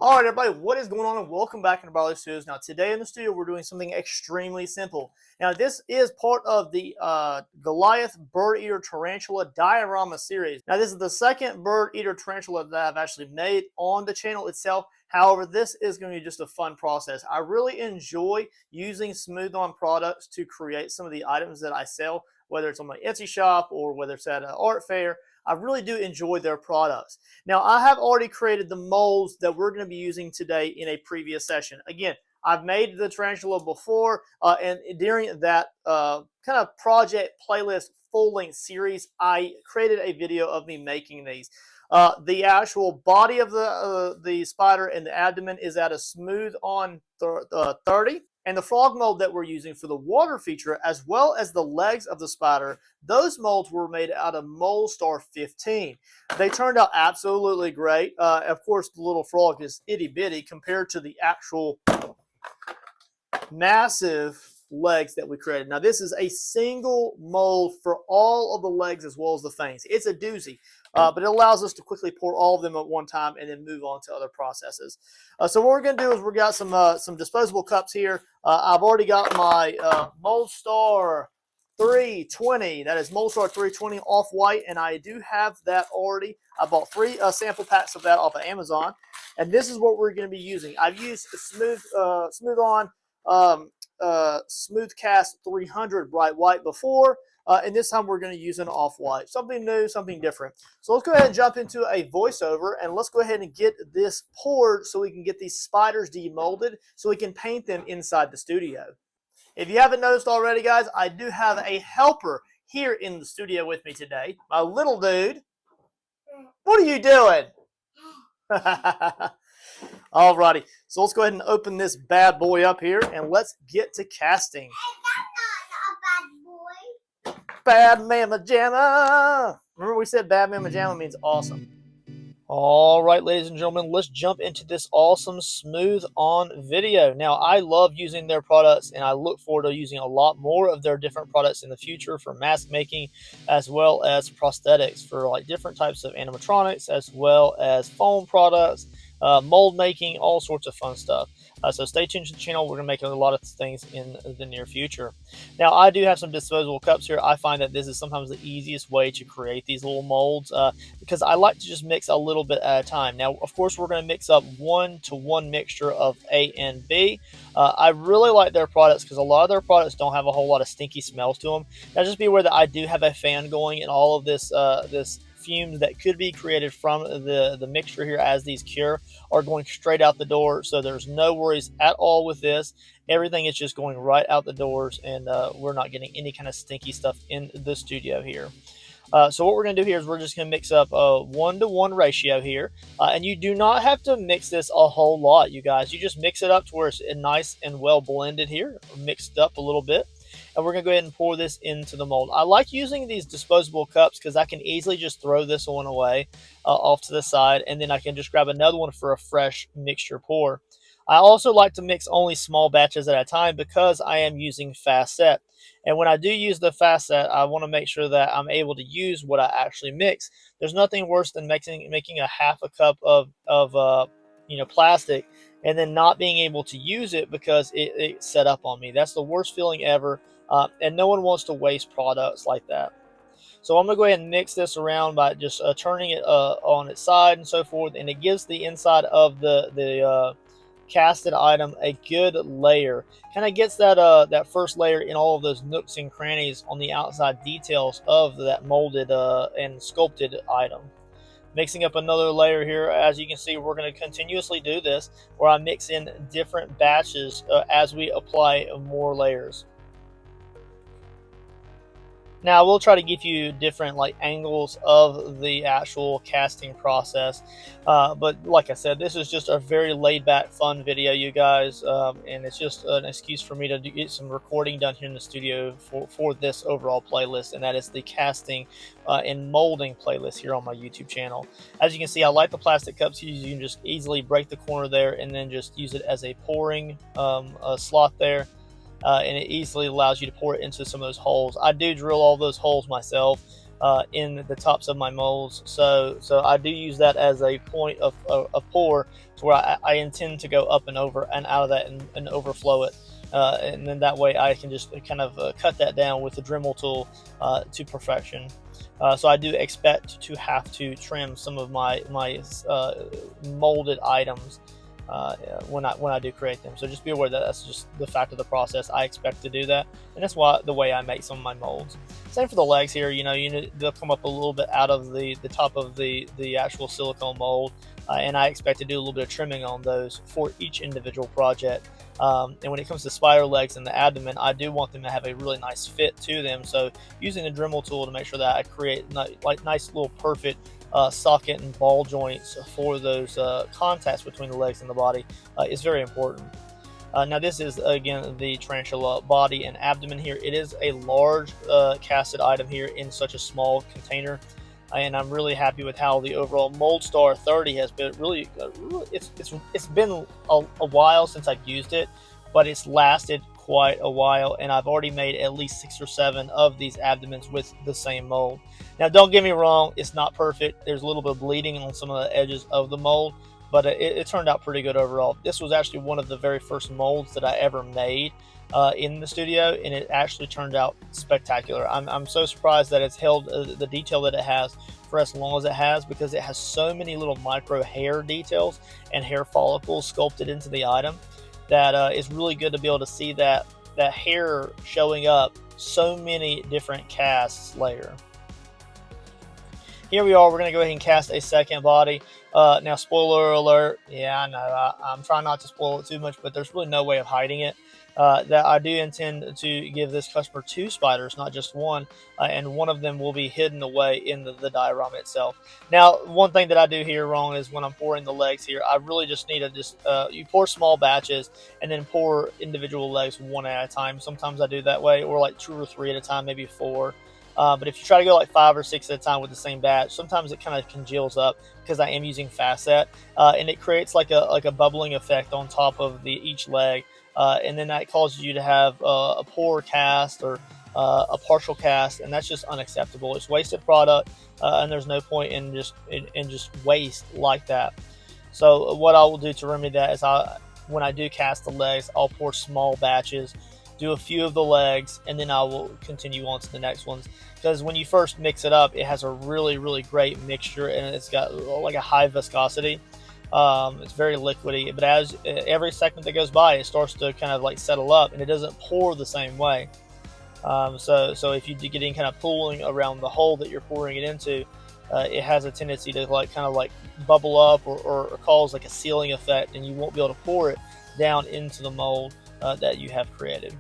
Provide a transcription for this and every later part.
All right, everybody, what is going on? And welcome back into Barley Studios. Now, today in the studio, we're doing something extremely simple. Now, this is part of the Goliath Birdeater Tarantula Diorama series. Now, this is the second Birdeater Tarantula that I've actually made on the channel itself. However, this is going to be just a fun process. I really enjoy using Smooth On products to create some of the items that I sell, whether it's on my Etsy shop or whether it's at an art fair. I really do enjoy their products. Now, I have already created the molds that we're going to be using today in a previous session. Again, I've made the tarantula before, and during that kind of project playlist full-length series, I created a video of me making these. The actual body of the spider and the abdomen is at a Smooth On 30. And the frog mold that we're using for the water feature, as well as the legs of the spider, those molds were made out of Mold Star 15. They turned out absolutely great. Of course, the little frog is itty bitty compared to the actual massive legs that we created. Now, this is a single mold for all of the legs as well as the fangs. It's a doozy, but it allows us to quickly pour all of them at one time and then move on to other processes. So what we're going to do is we've got some disposable cups here. I've already got my Mold Star 320. That is Mold Star 320 off-white, and I do have that already. I bought 3 sample packs of that off of Amazon, and this is what we're going to be using. I've used Smooth On Smoothcast 300 bright white before, and this time we're going to use an off-white. Something new, something different. So let's go ahead and jump into a voiceover, and let's go ahead and get this poured so we can get these spiders demolded so we can paint them inside the studio. If you haven't noticed already, guys, I do have a helper here in the studio with me today. My little dude. What are you doing? Alrighty, so let's go ahead and open this bad boy up here, and let's get to casting. Hey, that's not a bad boy. Bad Mama Jamma. Remember we said Bad Mama Jamma means awesome. All right, ladies and gentlemen, let's jump into this awesome Smooth On video. Now, I love using their products, and I look forward to using a lot more of their different products in the future for mask making, as well as prosthetics for like different types of animatronics, as well as foam products, mold making, all sorts of fun stuff. So stay tuned to the channel. We're going to make a lot of things in the near future. Now, I do have some disposable cups here. I find that this is sometimes the easiest way to create these little molds because I like to just mix a little bit at a time. Now, of course, we're going to mix up 1-to-1 mixture of A and B. I really like their products because a lot of their products don't have a whole lot of stinky smells to them. Now, just be aware that I do have a fan going, and all of this fumes that could be created from the mixture here as these cure are going straight out the door, so there's no worries at all with this. Everything is just going right out the doors, and we're not getting any kind of stinky stuff in the studio here. So what we're going to do here is we're just going to mix up a 1-to-1 ratio here, and you do not have to mix this a whole lot, you guys. You just mix it up to where it's nice and well blended here, mixed up a little bit. And we're going to go ahead and pour this into the mold. I like using these disposable cups because I can easily just throw this one away off to the side, and then I can just grab another one for a fresh mixture pour. I also like to mix only small batches at a time because I am using fast set. And when I do use the fast set, I want to make sure that I'm able to use what I actually mix. There's nothing worse than making a half a cup of plastic and then not being able to use it because it set up on me. That's the worst feeling ever. And no one wants to waste products like that. So I'm going to go ahead and mix this around by just turning it on its side and so forth. And it gives the inside of the casted item a good layer. Kind of gets that first layer in all of those nooks and crannies on the outside details of that molded and sculpted item. Mixing up another layer here. As you can see, we're going to continuously do this where I mix in different batches as we apply more layers. Now, we'll try to give you different angles of the actual casting process. But like I said, this is just a very laid-back, fun video, you guys. And it's just an excuse for me to get some recording done here in the studio for this overall playlist. And that is the casting and molding playlist here on my YouTube channel. As you can see, I like the plastic cups. You can just easily break the corner there and then just use it as a pouring slot there. And it easily allows you to pour it into some of those holes. I do drill all those holes myself in the tops of my molds. So I do use that as a point of pour, to where I intend to go up and over and out of that and overflow it. And then that way I can just kind of cut that down with the Dremel tool to perfection. So I do expect to have to trim some of my molded items when I do create them. So just be aware that that's just the fact of the process. I expect to do that, and that's why the way I make some of my molds. Same for the legs here. You know, they'll come up a little bit out of the top of the actual silicone mold, and I expect to do a little bit of trimming on those for each individual project. And when it comes to spider legs and the abdomen, I do want them to have a really nice fit to them. So using the Dremel tool to make sure that I create like nice little perfect socket and ball joints for those contacts between the legs and the body is very important. Now this is again the tarantula body and abdomen here. It is a large casted item here in such a small container, and I'm really happy with how the overall Moldstar 30 has been. Really, it's been a while since I've used it, but it's lasted quite a while, and I've already made at least 6 or 7 of these abdomens with the same mold. Now don't get me wrong, it's not perfect. There's a little bit of bleeding on some of the edges of the mold, but it turned out pretty good overall. This was actually one of the very first molds that I ever made in the studio, and it actually turned out spectacular. I'm so surprised that it's held the detail that it has for as long as it has, because it has so many little micro hair details and hair follicles sculpted into the item that it's really good to be able to see that hair showing up so many different casts later. Here we are. We're going to go ahead and cast a second body. Now, spoiler alert. Yeah, I know. I'm trying not to spoil it too much, but there's really no way of hiding it. That I do intend to give this customer 2 spiders, not just 1, and one of them will be hidden away in the diorama itself. Now, one thing that I do here wrong is when I'm pouring the legs here, I really just need to you pour small batches and then pour individual legs one at a time. Sometimes I do that way, or like 2 or 3 at a time, maybe 4. But if you try to go like 5 or 6 at a time with the same batch, sometimes it kind of congeals up because I am using facet, and it creates like a bubbling effect on top of each leg. And then that causes you to have a poor cast or a partial cast, and that's just unacceptable. It's wasted product, and there's no point in just waste like that. So what I will do to remedy that is when I do cast the legs, I'll pour small batches, do a few of the legs, and then I will continue on to the next ones. Because when you first mix it up, it has a really, really great mixture, and it's got like a high viscosity. It's very liquidy, but as every second that goes by, it starts to kind of like settle up, and it doesn't pour the same way. So if you do get any kind of pooling around the hole that you're pouring it into, it has a tendency to kind of bubble up or cause like a sealing effect, and you won't be able to pour it down into the mold that you have created.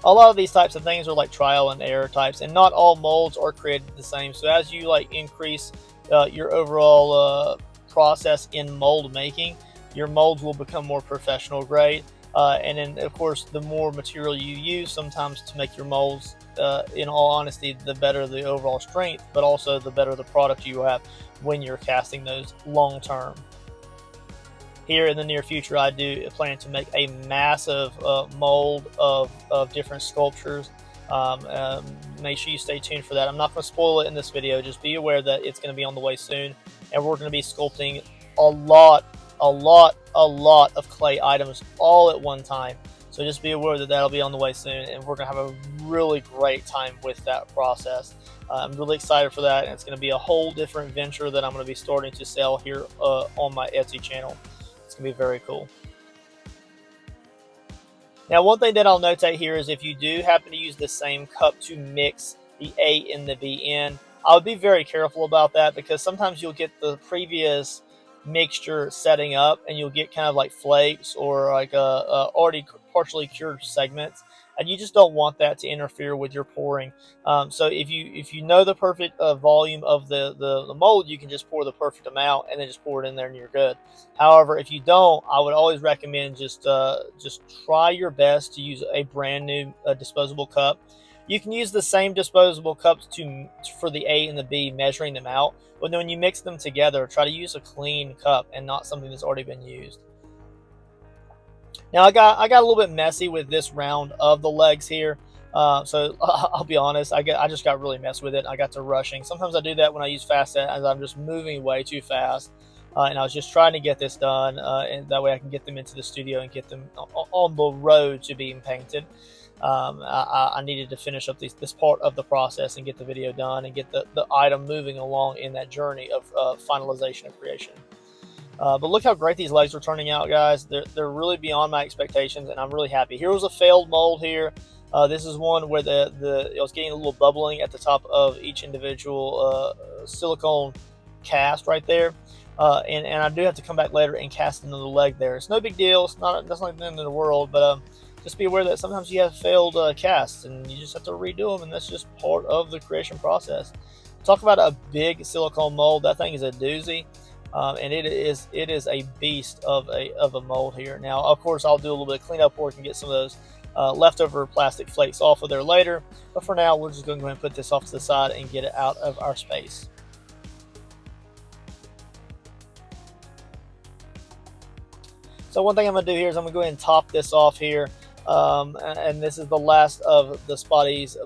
A lot of these types of things are like trial and error types, and not all molds are created the same. So as you increase your overall process in mold making, your molds will become more professional grade, and then of course the more material you use sometimes to make your molds, in all honesty, the better the overall strength, but also the better the product you have when you're casting those long term. Here in the near future, I do plan to make a massive mold of different sculptures. Make sure you stay tuned for that. I'm not going to spoil it in this video. Just be aware that it's going to be on the way soon, and we're going to be sculpting a lot of clay items all at one time. So just be aware that that'll be on the way soon, and we're going to have a really great time with that process. I'm really excited for that, and it's going to be a whole different venture that I'm going to be starting to sell here on my Etsy channel. It's going to be very cool. Now, one thing that I'll notate here is if you do happen to use the same cup to mix the A and the B in, I would be very careful about that, because sometimes you'll get the previous mixture setting up and you'll get kind of like flakes or like already partially cured segments, and you just don't want that to interfere with your pouring. So if you know the perfect volume of the mold, you can just pour the perfect amount and then just pour it in there and you're good. However, if you don't, I would always recommend just try your best to use a brand new disposable cup. You can use the same disposable cups for the A and the B, measuring them out, but then when you mix them together, try to use a clean cup and not something that's already been used. Now I got a little bit messy with this round of the legs here. So I'll be honest, I just got really messed with it. I got to rushing. Sometimes I do that when I use fast set, as I'm just moving way too fast. And I was just trying to get this done, and that way I can get them into the studio and get them on the road to being painted. I needed to finish up this part of the process and get the video done and get the item moving along in that journey of finalization of creation. But look how great these legs are turning out, guys. They're really beyond my expectations, and I'm really happy. Here was a failed mold here. This is one where it was getting a little bubbling at the top of each individual silicone cast right there. And I do have to come back later and cast another leg there. It's no big deal. That's not the end of the world, but just be aware that sometimes you have failed casts, and you just have to redo them, and that's just part of the creation process. Talk about a big silicone mold. That thing is a doozy. And it is a beast of a mold here. Now, of course, I'll do a little bit of cleanup work and get some of those leftover plastic flakes off of there later. But for now, we're just going to go ahead and put this off to the side and get it out of our space. So one thing I'm going to do here is I'm going to go ahead and top this off here. And this is the last of the Spotty's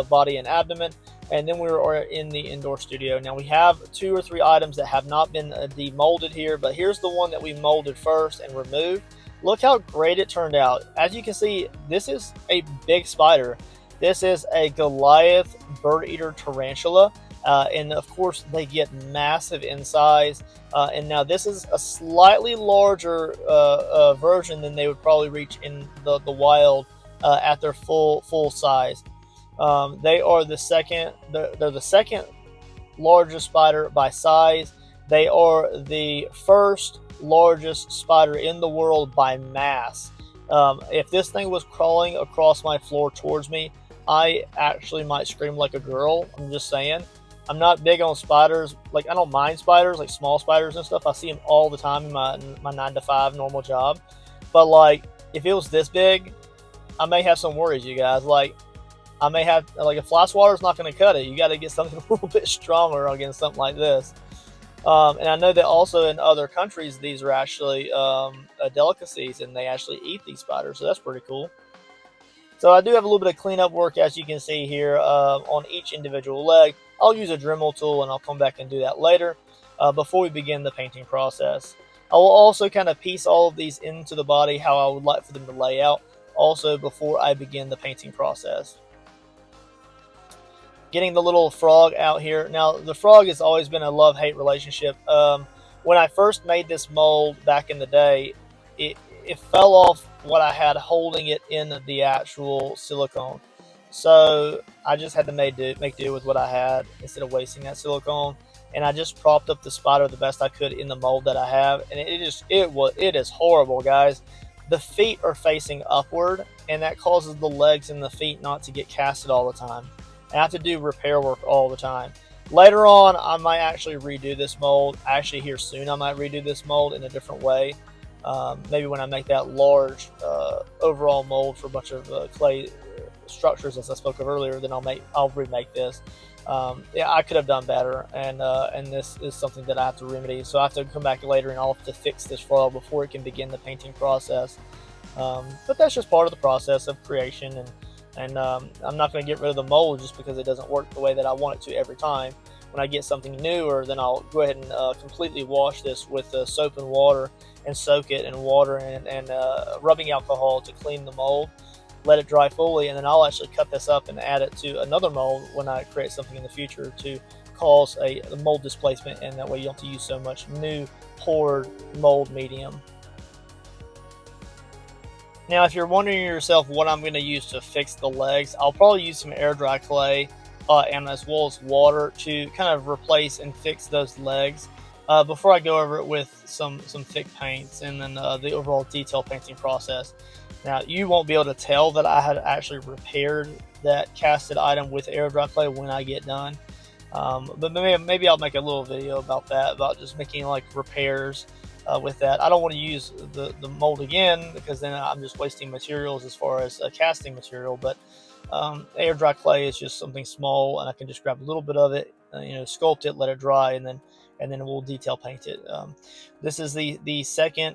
body and abdomen. And then we're in the indoor studio. Now we have 2 or 3 items that have not been demolded here, but here's the one that we molded first and removed. Look how great it turned out. As you can see, this is a big spider. This is a Goliath Birdeater tarantula. And of course they get massive in size. And now this is a slightly larger version than they would probably reach in the wild at their full size. They are the second. They're the second largest spider by size. They are the first largest spider in the world by mass. If this thing was crawling across my floor towards me, I actually might scream like a girl. I'm just saying. I'm not big on spiders. Like, I don't mind spiders, like small spiders and stuff. I see them all the time in my 9-to-5 normal job. But like, if it was this big, I may have some worries, you guys. Like, I may have, like, a fly swatter is not going to cut it. You got to get something a little bit stronger against something like this. And I know that also in other countries, these are actually delicacies, and they actually eat these spiders. So that's pretty cool. So I do have a little bit of cleanup work, as you can see here, on each individual leg. I'll use a Dremel tool, and I'll come back and do that later before we begin the painting process. I will also kind of piece all of these into the body how I would like for them to lay out, also before I begin the painting process. Getting the little frog out here. Now, the frog has always been a love-hate relationship. When I first made this mold back in the day, it fell off what I had holding it in the actual silicone. So I just had to make do with what I had instead of wasting that silicone. And I just propped up the spider the best I could in the mold that I have. And it is horrible, guys. The feet are facing upward, and that causes the legs and the feet not to get casted all the time. I have to do repair work all the time. Later on, I might actually redo this mold. Actually, here soon, I might redo this mold in a different way. Maybe when I make that large overall mold for a bunch of clay structures, as I spoke of earlier, then I'll remake this. Yeah, I could have done better, and this is something that I have to remedy. So I have to come back later, and I'll have to fix this frog before it can begin the painting process. But that's just part of the process of creation, and I'm not going to get rid of the mold just because it doesn't work the way that I want it to every time. When I get something newer, then I'll go ahead and completely wash this with soap and water and soak it in water and rubbing alcohol to clean the mold. Let it dry fully, and then I'll actually cut this up and add it to another mold when I create something in the future to cause a mold displacement, and that way you don't have to use so much new poured mold medium. Now, if you're wondering yourself what I'm going to use to fix the legs, I'll probably use some air dry clay and as well as water to kind of replace and fix those legs before I go over it with some thick paints and then the overall detail painting process. Now, you won't be able to tell that I had actually repaired that casted item with air dry clay when I get done. But maybe I'll make a little video about that, about just making like repairs with that. I don't want to use the mold again because then I'm just wasting materials as far as casting material. But air dry clay is just something small, and I can just grab a little bit of it, sculpt it, let it dry, and then we'll detail paint it. This is the second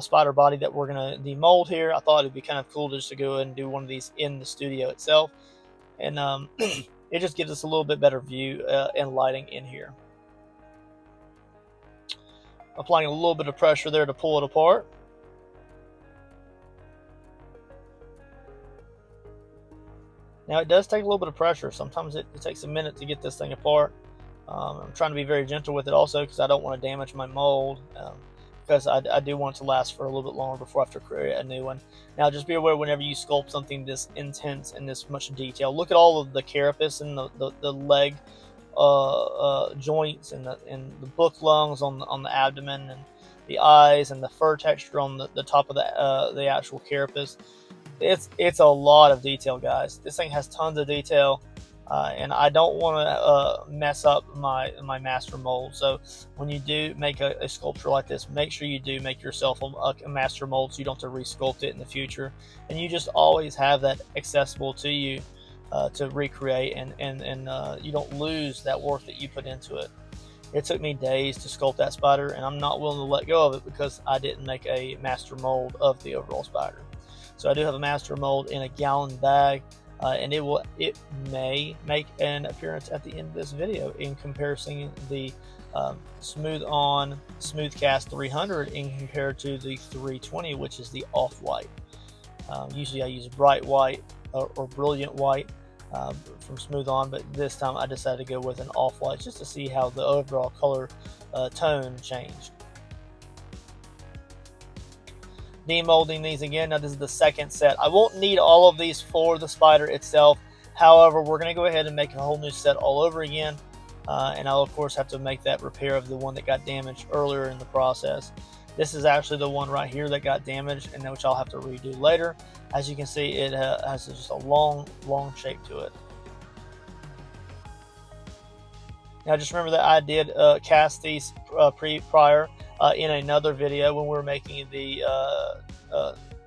spider body that we're going to demold here, I thought it'd be kind of cool just to go ahead and do one of these in the studio itself. And it just gives us a little bit better view and lighting in here. Applying a little bit of pressure there to pull it apart. Now it does take a little bit of pressure. Sometimes it takes a minute to get this thing apart. I'm trying to be very gentle with it also because I don't want to damage my mold. Because I do want it to last for a little bit longer before I have to create a new one. Now just be aware whenever you sculpt something this intense and this much detail, look at all of the carapace and the leg joints and the book lungs on the abdomen, and the eyes and the fur texture on the top of the actual carapace. It's a lot of detail, guys. This thing has tons of detail. And I don't want to mess up my master mold. So when you do make a sculpture like this, make sure you do make yourself a master mold so you don't have to resculpt it in the future. And you just always have that accessible to you to recreate, and you don't lose that work that you put into it. It took me days to sculpt that spider, and I'm not willing to let go of it because I didn't make a master mold of the overall spider. So I do have a master mold in a gallon bag. And it may make an appearance at the end of this video in comparison the Smoothcast 300 in compared to the 320, which is the off-white. Usually I use bright white or brilliant white from Smooth On, but this time I decided to go with an off-white just to see how the overall color tone changed. Demolding these again. Now this is the second set. I won't need all of these for the spider itself. However, we're going to go ahead and make a whole new set all over again. And I'll of course have to make that repair of the one that got damaged earlier in the process. This is actually the one right here that got damaged, and which I'll have to redo later. As you can see, it has just a long shape to it. Now just remember that I did cast these prior in another video when we were making the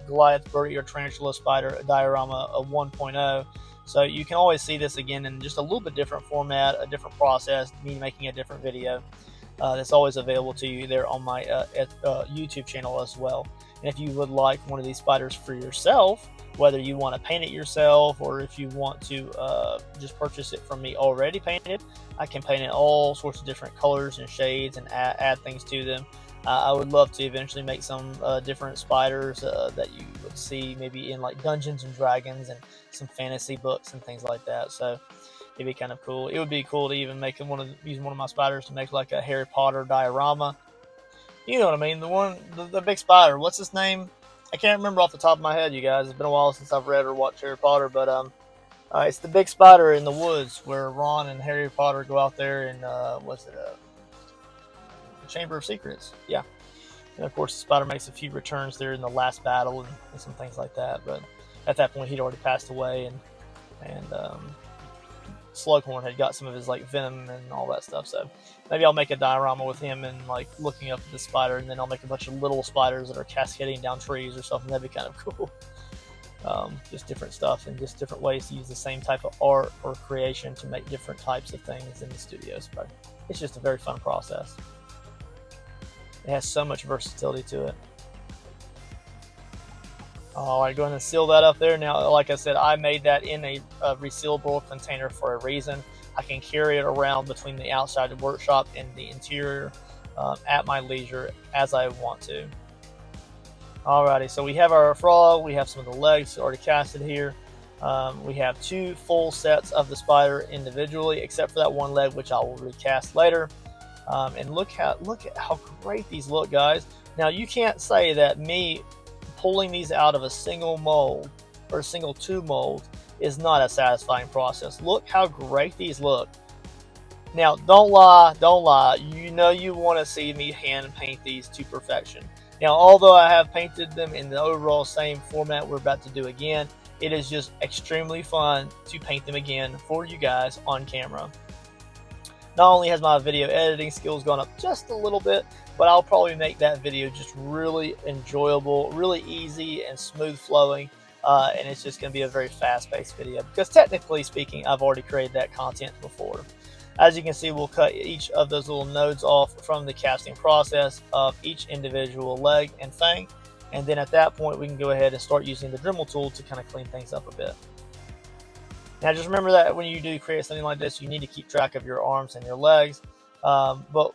Goliath Birdeater tarantula spider diorama 1.0. So you can always see this again in just a little bit different format, a different process, me making a different video. That's always available to you there on my YouTube channel as well. And if you would like one of these spiders for yourself, whether you want to paint it yourself or if you want to just purchase it from me already painted, I can paint it all sorts of different colors and shades and add things to them. I would love to eventually make some different spiders that you would see maybe in like Dungeons and Dragons and some fantasy books and things like that. So it'd be kind of cool. It would be cool to even make use one of my spiders to make like a Harry Potter diorama. You know what I mean? The big spider. What's his name? I can't remember off the top of my head, you guys. It's been a while since I've read or watched Harry Potter, but it's the big spider in the woods where Ron and Harry Potter go out there and what's it? The Chamber of Secrets. Yeah. And of course, the spider makes a few returns there in the last battle and some things like that. But at that point, he'd already passed away, and Slughorn had got some of his like venom and all that stuff. So maybe I'll make a diorama with him and like looking up at the spider, and then I'll make a bunch of little spiders that are cascading down trees or something. That'd be kind of cool. Just different stuff and just different ways to use the same type of art or creation to make different types of things in the studios. But it's just a very fun process. It has so much versatility to it. All right, go ahead and seal that up there. Now, like I said, I made that in a resealable container for a reason. I can carry it around between the outside of the workshop and the interior at my leisure as I want to. Alrighty, so we have our frog, we have some of the legs already casted here. We have two full sets of the spider individually, except for that one leg, which I will recast later. And look at how great these look, guys. Now, you can't say that me pulling these out of a single mold or a single tube mold is not a satisfying process. Look how great these look. Now, don't lie. You know you want to see me hand paint these to perfection. Now, although I have painted them in the overall same format we're about to do again, it is just extremely fun to paint them again for you guys on camera. Not only has my video editing skills gone up just a little bit, but I'll probably make that video just really enjoyable, really easy and smooth flowing, and it's just going to be a very fast-paced video because technically speaking, I've already created that content before. As you can see, we'll cut each of those little nodes off from the casting process of each individual leg and fang. And then at that point, we can go ahead and start using the Dremel tool to kind of clean things up a bit. Now, just remember that when you do create something like this, you need to keep track of your arms and your legs. But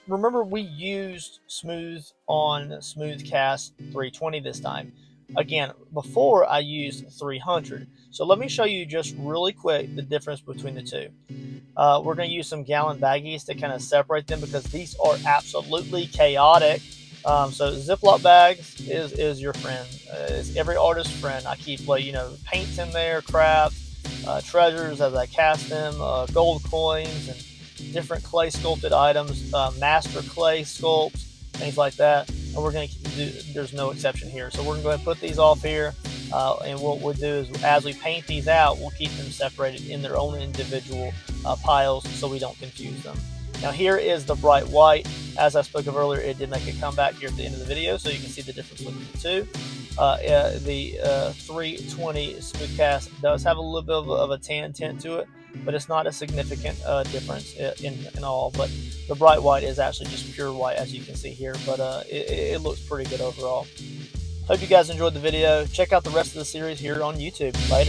remember, we used Smooth on Smoothcast 320 this time. Again, before I used 300. So let me show you just really quick the difference between the two. We're going to use some gallon baggies to kind of separate them because these are absolutely chaotic. So Ziploc bags is your friend. It's every artist's friend. I keep paints in there, crafts, treasures as I cast them, gold coins, and different clay sculpted items, master clay sculpts, things like that. And we're going to do, there's no exception here. So we're going to go ahead and put these off here. And what we'll do is, as we paint these out, we'll keep them separated in their own individual piles so we don't confuse them. Now here is the bright white. As I spoke of earlier, it did make a comeback here at the end of the video, so you can see the difference between the two. The 320 Smoothcast does have a little bit of a tan tint to it, but it's not a significant difference in all. But the bright white is actually just pure white, as you can see here, but it looks pretty good overall. Hope you guys enjoyed the video. Check out the rest of the series here on YouTube. Later.